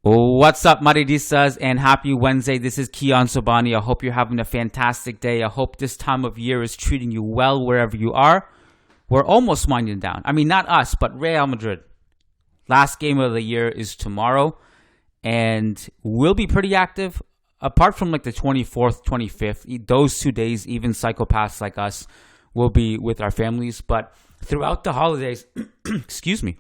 What's up, Madridistas, and happy Wednesday. This is Kiyan Sobhani. I hope you're having a fantastic day. I hope this time of year is treating you well wherever you are. We're almost winding down. I mean, not us, but Real Madrid. Last game of the year is tomorrow, and we'll be pretty active. Apart from like the 24th, 25th, those 2 days, even psychopaths like us will be with our families. But throughout the holidays, excuse me,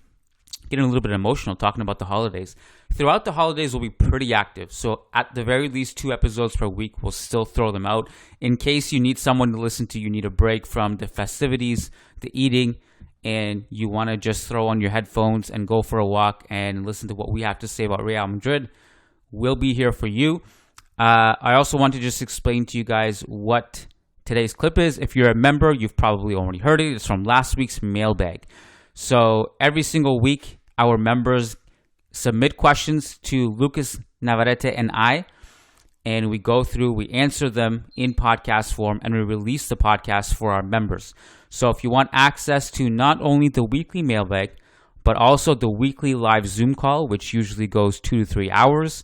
getting a little bit emotional talking about the holidays. Throughout the holidays, we'll be pretty active. So at the very least, 2 episodes per week, we'll still throw them out. In case you need someone to listen to, you need a break from the festivities, the eating, and you want to just throw on your headphones and go for a walk and listen to what we have to say about Real Madrid, we'll be here for you. I also want to just explain to you guys what today's clip is. If you're a member, you've probably already heard it. It's from last week's mailbag. So every single week, our members submit questions to Lucas, Navarrete, and I, and we go through, we answer them in podcast form, and we release the podcast for our members. So if you want access to not only the weekly mailbag, but also the weekly live Zoom call, which usually goes 2 to 3 hours,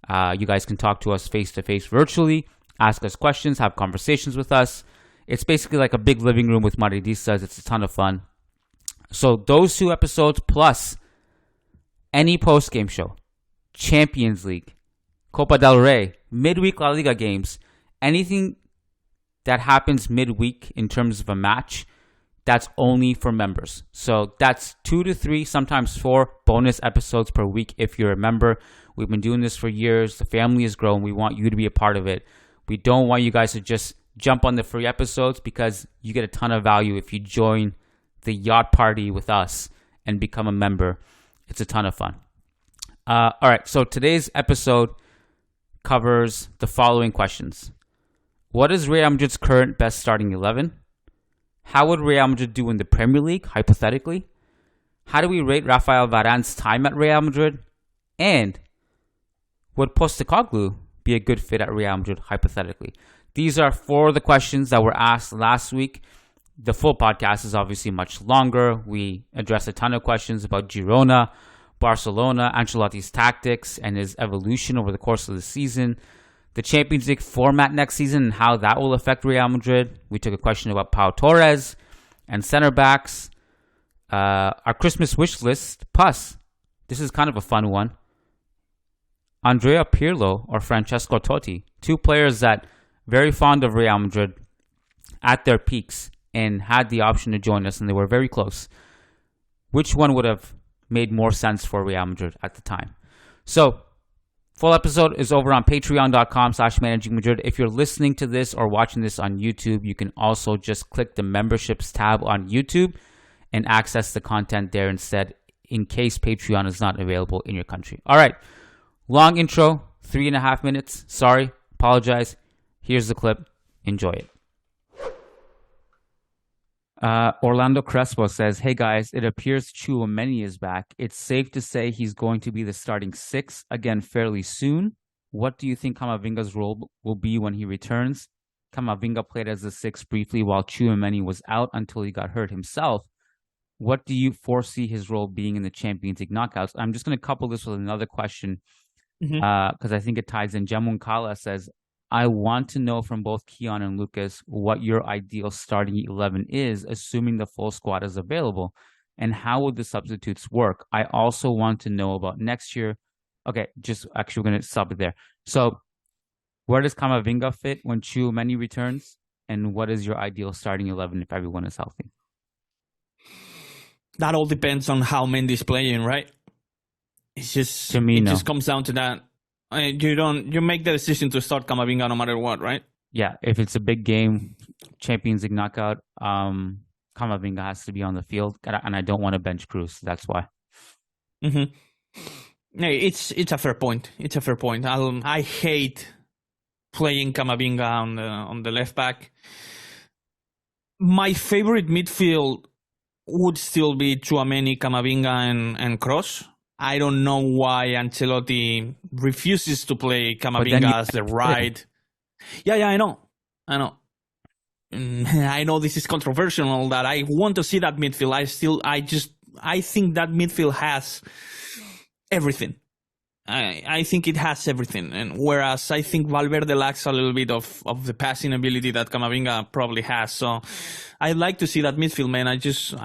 you guys can talk to us face-to-face virtually, ask us questions, have conversations with us. It's basically like a big living room with Madridistas. It's a ton of fun. So those 2 episodes plus any post-game show, Champions League, Copa del Rey, midweek La Liga games, anything that happens midweek in terms of a match, that's only for members. So that's 2 to 3, sometimes 4 bonus episodes per week if you're a member. We've been doing this for years. The family has grown. We want you to be a part of it. We don't want you guys to just jump on the free episodes because you get a ton of value if you join the yacht party with us and become a member. It's a ton of fun. All right, so today's episode covers the following questions. What is Real Madrid's current best starting 11? How would Real Madrid do in the Premier League, hypothetically? How do we rate Rafael Varane's time at Real Madrid? And would Postecoglu be a good fit at Real Madrid, hypothetically? These are 4 of the questions that were asked last week. The full podcast is obviously much longer. We address a ton of questions about Girona, Barcelona, Ancelotti's tactics, and his evolution over the course of the season. The Champions League format next season and how that will affect Real Madrid. We took a question about Pau Torres and center backs. Our Christmas wish list, plus, this is kind of a fun one. Andrea Pirlo or Francesco Totti, 2 players that very fond of Real Madrid at their peaks and had the option to join us, and they were very close. Which one would have made more sense for Real Madrid at the time? So, full episode is over on patreon.com/Managing Madrid. If you're listening to this or watching this on YouTube, you can also just click the memberships tab on YouTube and access the content there instead, in case Patreon is not available in your country. All right, long intro, 3.5 minutes. Sorry, apologize. Here's the clip. Enjoy it. Orlando Crespo says, hey guys, it appears Tchouaméni is back. It's safe to say he's going to be the starting 6 again fairly soon. What do you think Camavinga's role will be when he returns? Camavinga played as the 6 briefly while Tchouaméni was out until he got hurt himself. What do you foresee his role being in the Champions League knockouts? I'm just going to couple this with another question because I think it ties in. Jamun Kala says, I want to know from both Kiyan and Lucas what your ideal starting 11 is, assuming the full squad is available, and how would the substitutes work? I also want to know about next year. Okay, just actually we're going to stop it there. So where does Camavinga fit when Tchouaméni returns? And what is your ideal starting 11 if everyone is healthy? That all depends on how Mendy's playing, right? It's just, to me, it just comes down to that. You make the decision to start Camavinga no matter what, right? Yeah, if it's a big game, Champions League knockout, Camavinga has to be on the field, and I don't want to bench Cruz. That's why. Yeah, it's a fair point. It's a fair point. I hate playing Camavinga on the left back. My favorite midfield would still be Tchouaméni, Camavinga, and Kroos. I don't know why Ancelotti refuses to play Camavinga as the right. Yeah, I know. I know this is controversial, that I want to see that midfield. I think that midfield has everything. I think it has everything, and whereas I think Valverde lacks a little bit of the passing ability that Camavinga probably has. So I'd like to see that midfield, man. I just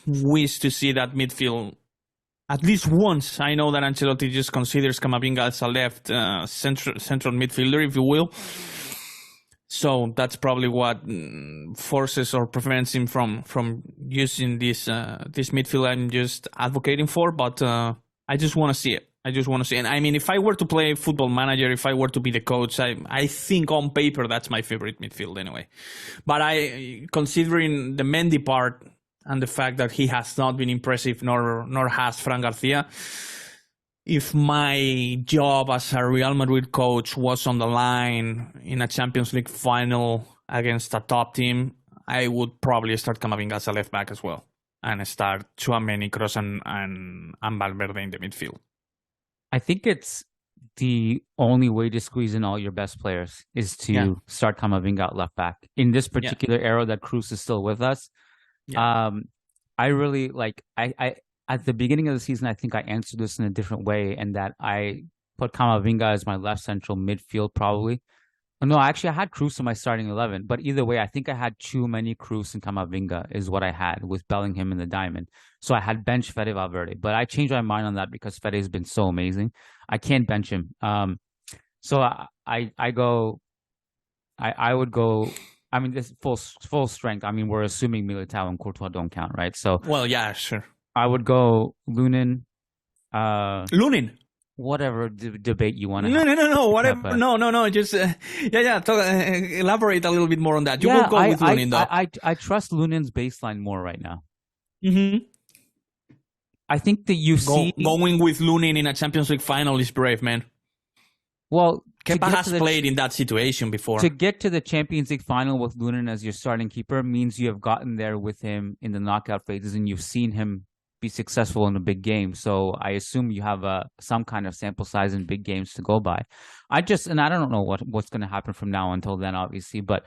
wish to see that midfield at least once. I know that Ancelotti just considers Camavinga as a left central midfielder, if you will. So that's probably what forces or prevents him from using this midfield I'm just advocating for. But I just want to see it. I just want to see. And I mean, if I were to play Football Manager, if I were to be the coach, I think on paper that's my favorite midfield anyway. But considering the Mendy part and the fact that he has not been impressive, nor has Fran Garcia, if my job as a Real Madrid coach was on the line in a Champions League final against a top team, I would probably start Camavinga as a left back as well, and start Tchouaméni, Kroos, and Valverde in the midfield. I think it's the only way to squeeze in all your best players is to start Camavinga at left back. In this particular era that Kroos is still with us, I really I at the beginning of the season, I think I answered this in a different way, and that I put Camavinga as my left central midfield probably. No, actually, I had Kroos in my starting 11, but either way, I think I had too many Kroos and Camavinga is what I had with Bellingham in the diamond. So I had bench Fede Valverde, but I changed my mind on that because Fede has been so amazing. I can't bench him. So I would go. I mean, this full strength. I mean, we're assuming Militao and Courtois don't count, right? So well, yeah, sure. I would go Lunin. Lunin. Whatever debate you want to have. No, whatever. Kepa. No, just, elaborate a little bit more on that. You will go with Lunin, though. I trust Lunin's baseline more right now. Mm-hmm. I think that going with Lunin in a Champions League final is brave, man. Well, Kepa has played in that situation before. To get to the Champions League final with Lunin as your starting keeper means you have gotten there with him in the knockout phases and you've seen him be successful in a big game. So I assume you have some kind of sample size in big games to go by. I don't know what's going to happen from now until then, obviously, but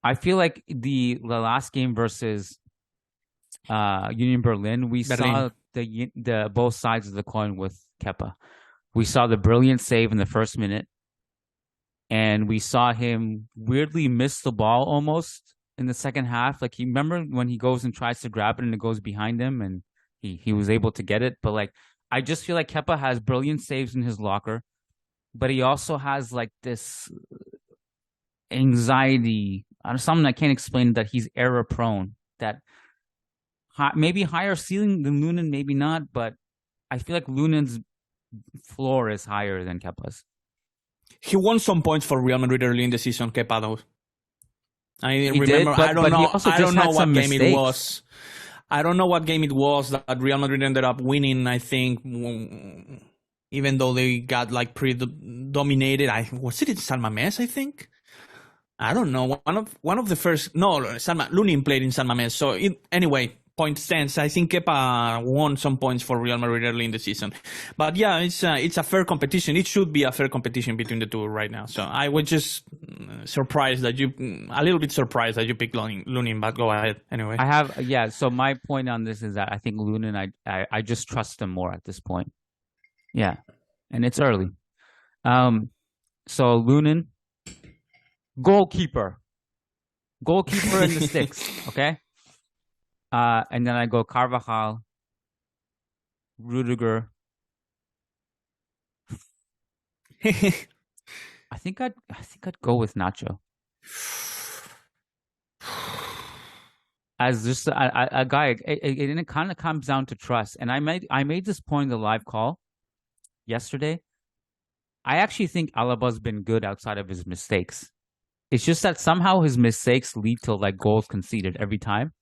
I feel like the last game versus Union Berlin, we saw the both sides of the coin with Kepa. We saw the brilliant save in the first minute, and we saw him weirdly miss the ball almost in the second half. Like, you remember when he goes and tries to grab it and it goes behind him and he was able to get it. But like, I just feel like Kepa has brilliant saves in his locker, but he also has like this anxiety, something I can't explain, that he's error prone, that maybe higher ceiling than Lunin, maybe not, but I feel like Lunin's floor is higher than Kepa's. He won some points for Real Madrid early in the season, Kepa, though. I remember. I don't know what game it was. I don't know what game it was that Real Madrid ended up winning. I think, even though they got like pretty dominated. Was it in San Mamés? I think. I don't know. One of the first. No, Lunin played in San Mamés. So anyway, point stands. I think Kepa won some points for Real Madrid early in the season. But yeah, it's a fair competition. It should be a fair competition between the two right now. So I was just a little bit surprised that you picked Lunin, but go ahead anyway. So my point on this is that I think Lunin, I just trust him more at this point. Yeah. And it's early. So Lunin, goalkeeper in the sticks, okay? And then I go Carvajal, Rudiger. I think I'd go with Nacho as just a guy. It kind of comes down to trust. And I made this point in the live call yesterday. I actually think Alaba's been good outside of his mistakes. It's just that somehow his mistakes lead to like goals conceded every time.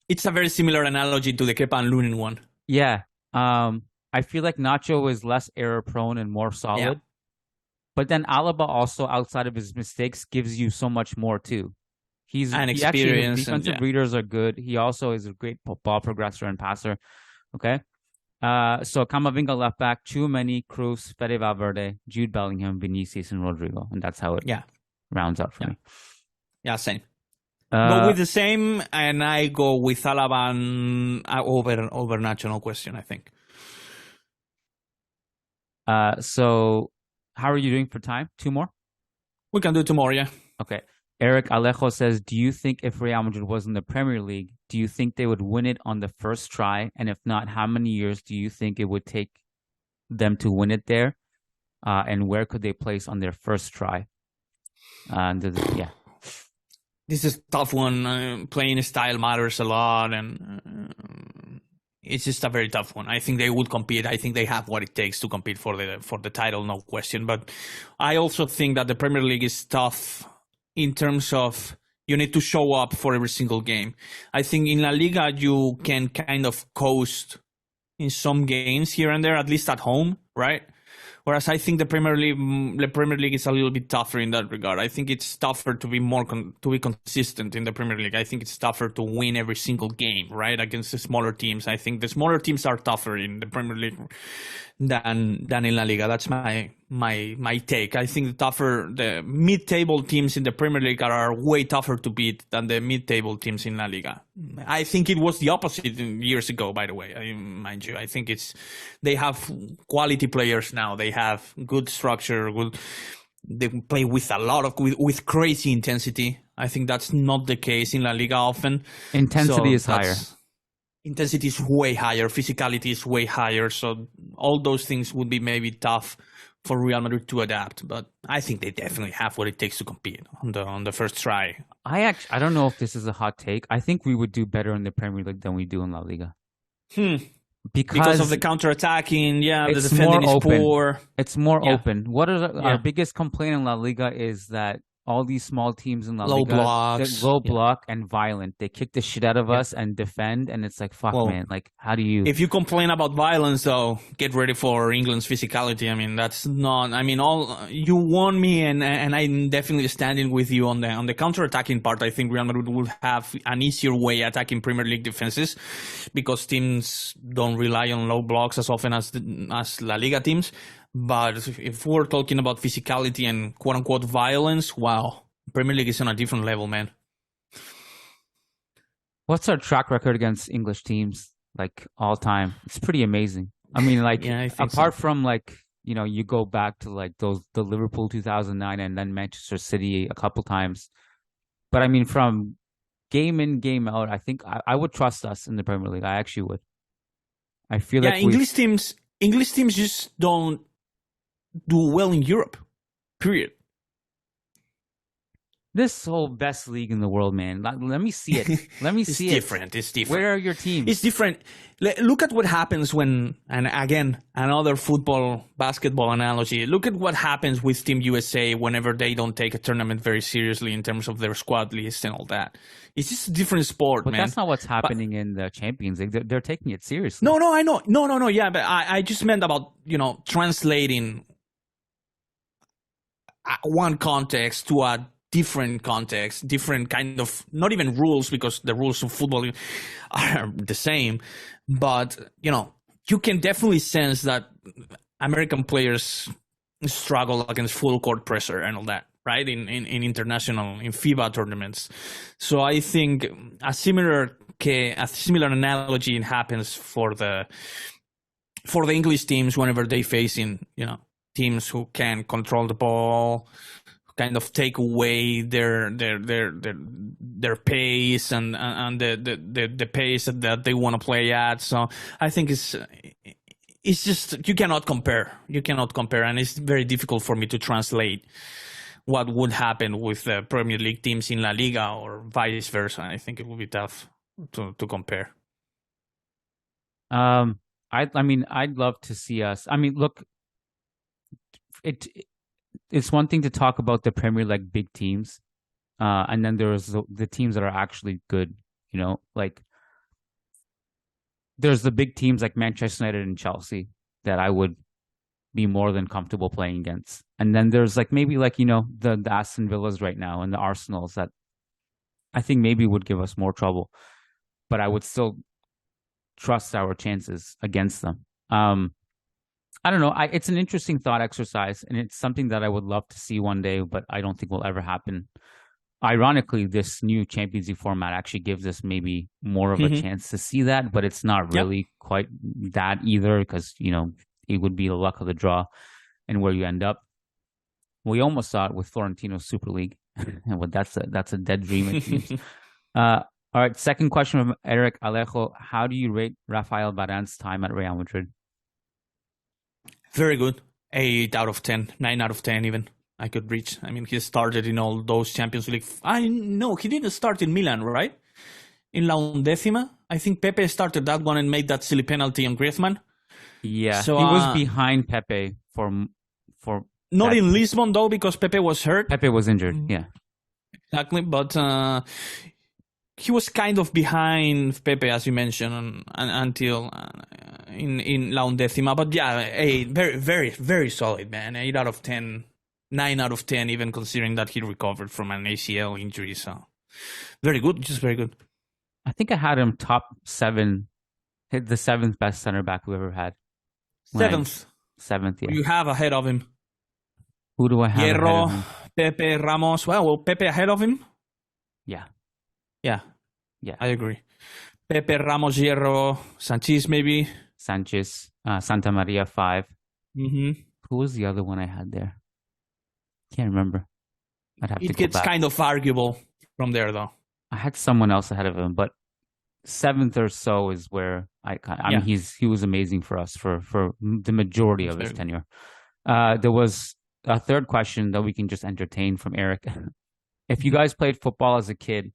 It's a very similar analogy to the Kepa and Lunin one. Yeah. I feel like Nacho is less error prone and more solid. Yeah. But then Alaba also, outside of his mistakes, gives you so much more too. His defensive readers are good. He also is a great ball progressor and passer. Okay. So Camavinga left back, Tchouaméni, Kroos, Fede Valverde, Jude Bellingham, Vinicius, and Rodrigo. And that's how it rounds out for me. Yeah, same. Go with the same, and I go with Alaba over Nacho, no question, I think. So how are you doing for time? Two more? We can do tomorrow, yeah. Okay. Eric Alejo says, do you think if Real Madrid was in the Premier League, do you think they would win it on the first try? And if not, how many years do you think it would take them to win it there? And where could they place on their first try? Yeah. This is a tough one. Playing style matters a lot, and it's just a very tough one. I think they would compete. I think they have what it takes to compete for the title, no question. But I also think that the Premier League is tough in terms of you need to show up for every single game. I think in La Liga you can kind of coast in some games here and there, at least at home, right? Whereas I think the Premier League is a little bit tougher in that regard. I think it's tougher to be to be consistent in the Premier League. I think it's tougher to win every single game, right, against the smaller teams. I think the smaller teams are tougher in the Premier League than in La Liga. That's my take. I think the mid-table teams in the Premier League are way tougher to beat than the mid-table teams in La Liga. I think it was the opposite years ago, by the way, mind you. I think they have quality players now. They have good structure. They play with with crazy intensity. I think that's not the case in La Liga often. Intensity is higher. Intensity is way higher. Physicality is way higher. So all those things would be maybe tough for Real Madrid to adapt. But I think they definitely have what it takes to compete on the first try. I don't know if this is a hot take. I think we would do better in the Premier League than we do in La Liga. Because of the counter-attacking, the defending is poor. It's more open. What our biggest complaint in La Liga is that all these small teams in La Liga, low block and violent. They kick the shit out of us and defend, and it's like, fuck, man. Like, how do you... If you complain about violence, though, get ready for England's physicality. I mean, that's not... I mean, you won me, and I'm definitely standing with you on the counter-attacking part. I think Real Madrid will have an easier way attacking Premier League defenses because teams don't rely on low blocks as often as La Liga teams. But if we're talking about physicality and quote-unquote violence, wow, Premier League is on a different level, man. What's our track record against English teams, like, all time? It's pretty amazing. I mean, like, apart from, like, you know, you go back to, like, the Liverpool 2009 and then Manchester City a couple times. But, I mean, from game in, game out, I think I would trust us in the Premier League. I actually would. I feel like English teams just don't do well in Europe, period. This whole best league in the world, man. Let me see it. Let me see It's different. Where are your teams? It's different. Look at what happens when, and again, another basketball analogy. Look at what happens with Team USA whenever they don't take a tournament very seriously in terms of their squad list and all that. It's just a different sport, man. But that's not what's happening in the Champions League. They're taking it seriously. No, I know. No. Yeah, but I just meant about, translating one context to a different context, different kind of, not even rules, because the rules of football are the same, but you can definitely sense that American players struggle against full court pressure and all that, right, in FIBA tournaments. So I think a similar analogy happens for the English teams whenever they facing teams who can control the ball, kind of take away their pace and the pace that they want to play at. So I think it's just you cannot compare, and it's very difficult for me to translate what would happen with the Premier League teams in La Liga or vice versa. I think it would be tough to compare. I mean, I'd love to see us. I mean, look. It's one thing to talk about the Premier League big teams, and then there's the teams that are actually good. Like there's the big teams like Manchester United and Chelsea that I would be more than comfortable playing against, and then there's like maybe like the Aston Villas right now and the Arsenals that I think maybe would give us more trouble, but I would still trust our chances against them. I don't know. It's an interesting thought exercise, and it's something that I would love to see one day, but I don't think will ever happen. Ironically, this new Champions League format actually gives us maybe more of a chance to see that, but it's not really quite that either because, it would be the luck of the draw and where you end up. We almost saw it with Florentino's Super League, and that's a dead dream, it seems. All right, second question from Eric Alejo. How do you rate Rafael Varane's time at Real Madrid? Very good. 8 out of 10, 9 out of 10 even. I could reach. I mean, he started in all those Champions League. I know he didn't start in Milan, right? In La Undécima. I think Pepe started that one and made that silly penalty on Griezmann. Yeah, so, he was behind Pepe for not in Lisbon though, because Pepe was hurt. Pepe was injured. Yeah, exactly. But he was kind of behind Pepe, as you mentioned, until in La Undécima. But yeah, very, very, very solid, man. 8 out of 10, 9 out of 10, even considering that he recovered from an ACL injury. So very good, just very good. I think I had him top 7, hit the 7th best center back we ever had. 7th. 7th, yeah. You have ahead of him. Who do I have Hierro, ahead of him? Pepe, Ramos. Well, Pepe ahead of him? Yeah. Yeah, I agree. Pepe, Ramos, Hierro, Sanchez maybe. Sanchez, Santa Maria 5. Mm-hmm. Who was the other one I had there? Can't remember. I'd have to go back. It gets kind of arguable from there, though. I had someone else ahead of him, but 7th or so is where I mean, he was amazing for us for the majority of his tenure. There was a third question that we can just entertain from Eric. If you guys played football as a kid,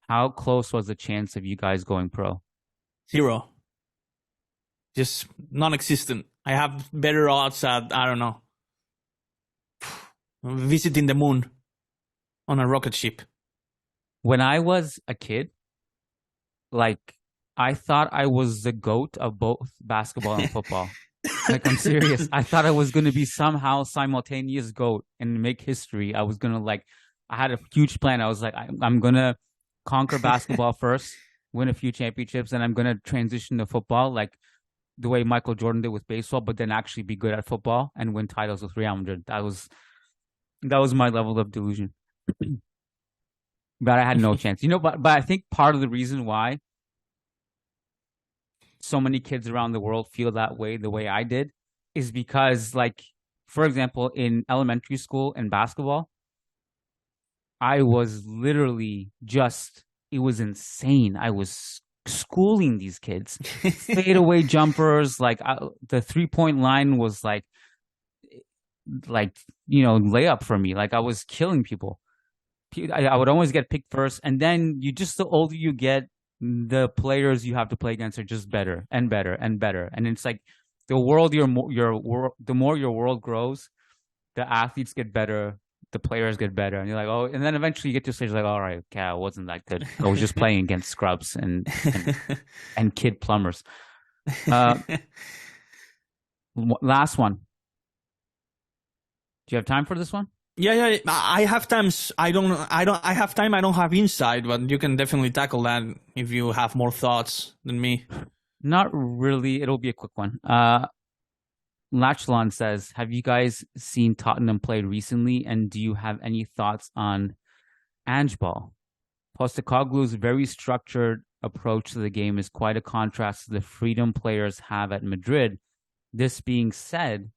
how close was the chance of you guys going pro? 0. Just non-existent. I have better odds at, I don't know, visiting the moon on a rocket ship. When I was a kid, like, I thought I was the GOAT of both basketball and football. Like, I'm serious. I thought I was going to be somehow simultaneous GOAT and make history. I was going to, I had a huge plan. I was like, I'm going to conquer basketball first, win a few championships, and I'm going to transition to football, like the way Michael Jordan did with baseball, but then actually be good at football and win titles with Real Madrid. That was my level of delusion. But I had no chance. But I think part of the reason why so many kids around the world feel that way, the way I did, is because, like, for example, in elementary school and basketball, I was literally it was insane. I was schooling these kids. Fadeaway jumpers, the 3-point line was layup for me. Like, I was killing people. I would always get picked first, and then the older you get, the players you have to play against are just better and better and better. And it's like the more your world grows, the athletes get better, the players get better, and you're like, oh, and then eventually you get to a stage like, all right, okay, I wasn't that good. I was just playing against scrubs and kid plumbers. Last one. Do you have time for this one? Yeah. I have times. I have time. I don't have insight, but you can definitely tackle that if you have more thoughts than me. Not really. It'll be a quick one. Lachlon says, have you guys seen Tottenham play recently, and do you have any thoughts on Ange Ball? Postecoglu's very structured approach to the game is quite a contrast to the freedom players have at Madrid. This being said,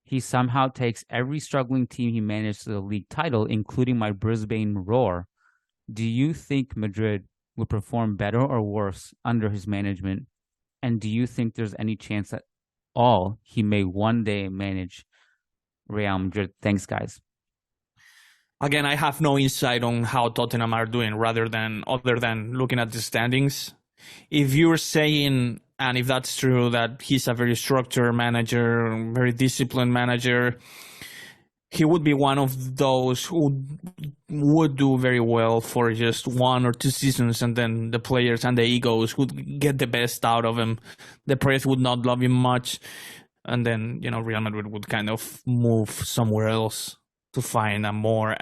he somehow takes every struggling team he managed to the league title, including my Brisbane Roar. Do you think Madrid would perform better or worse under his management? And do you think there's any chance at all he may one day manage Real Madrid? Thanks, guys. Again, I have no insight on how Tottenham are doing other than looking at the standings. If you're saying, and if that's true, that he's a very structured manager, very disciplined manager, he would be one of those who would do very well for just 1 or 2 seasons, and then the players and the egos would get the best out of him. The press would not love him much, and then, Real Madrid would kind of move somewhere else to find a more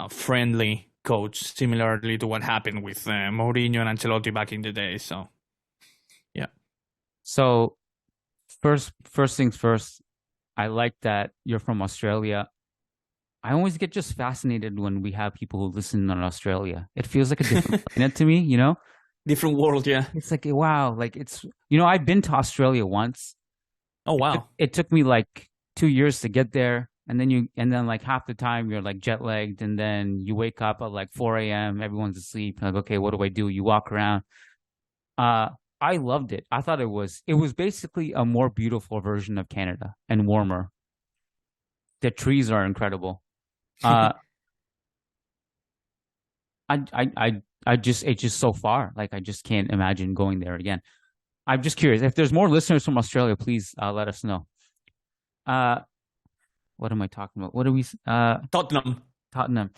friendly coach, similarly to what happened with Mourinho and Ancelotti back in the day. So, yeah. So, first things first, I like that you're from Australia. I always get just fascinated when we have people who listen in Australia. It feels like a different planet to me, Different world, yeah. It's like, wow, like it's, I've been to Australia once, Oh wow. It took me like 2 years to get there. And then like half the time you're like jet lagged, and then you wake up at like 4 a.m. Everyone's asleep. Like, okay, what do I do? You walk around. Uh, I loved it. I thought it was basically a more beautiful version of Canada and warmer. The trees are incredible. Uh, it's just so far. Like, I just can't imagine going there again. I'm just curious. If there's more listeners from Australia, please let us know. Uh, what am I talking about? What do we? Tottenham. Tottenham.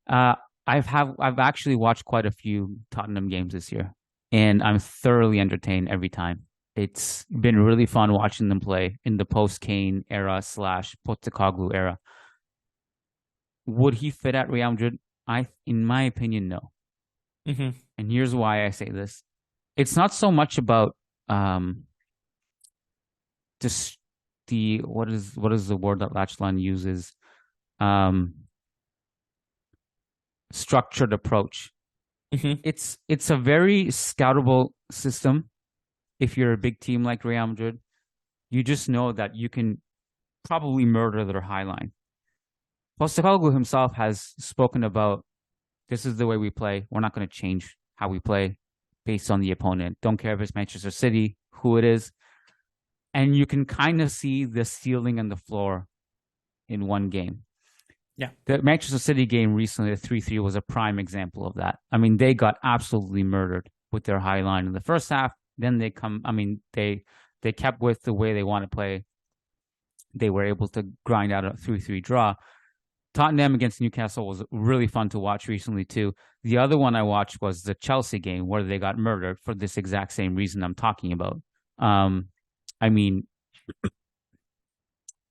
I've actually watched quite a few Tottenham games this year, and I'm thoroughly entertained every time. It's been really fun watching them play in the post Kane era slash Postecoglu era. Would he fit at Real Madrid? In my opinion, no. Mm-hmm. And here's why I say this: it's not so much about just the what is the word that Lachlan uses, um, structured approach. Mm-hmm. It's a very scoutable system. If you're a big team like Real Madrid, you just know that you can probably murder their high line. Postecoglu himself has spoken about this is the way we play. We're not going to change how we play based on the opponent. Don't care if it's Manchester City, who it is. And you can kind of see the ceiling and the floor in one game. Yeah. The Manchester City game recently, the 3-3, was a prime example of that. I mean, they got absolutely murdered with their high line in the first half. Then they kept with the way they want to play. They were able to grind out a 3-3 draw. Tottenham against Newcastle was really fun to watch recently too. The other one I watched was the Chelsea game where they got murdered for this exact same reason I'm talking about. I mean,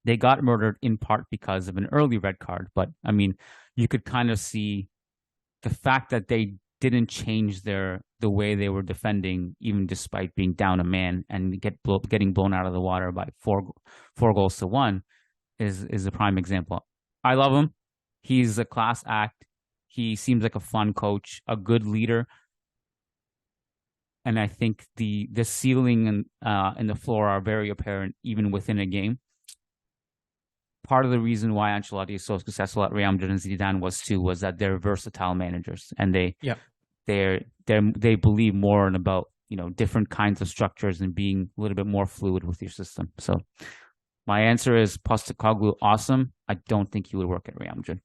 they got murdered in part because of an early red card, but I mean, you could kind of see the fact that they didn't change the way they were defending, even despite being down a man and getting blown out of the water by four goals to one, is a prime example. I love him. He's a class act. He seems like a fun coach, a good leader. And I think the ceiling and the floor are very apparent even within a game. Part of the reason why Ancelotti is so successful at Real Madrid and Zidane was that they're versatile managers, and they believe more in about different kinds of structures and being a little bit more fluid with your system. So my answer is Postecoglu, awesome. I don't think he would work at Real Madrid.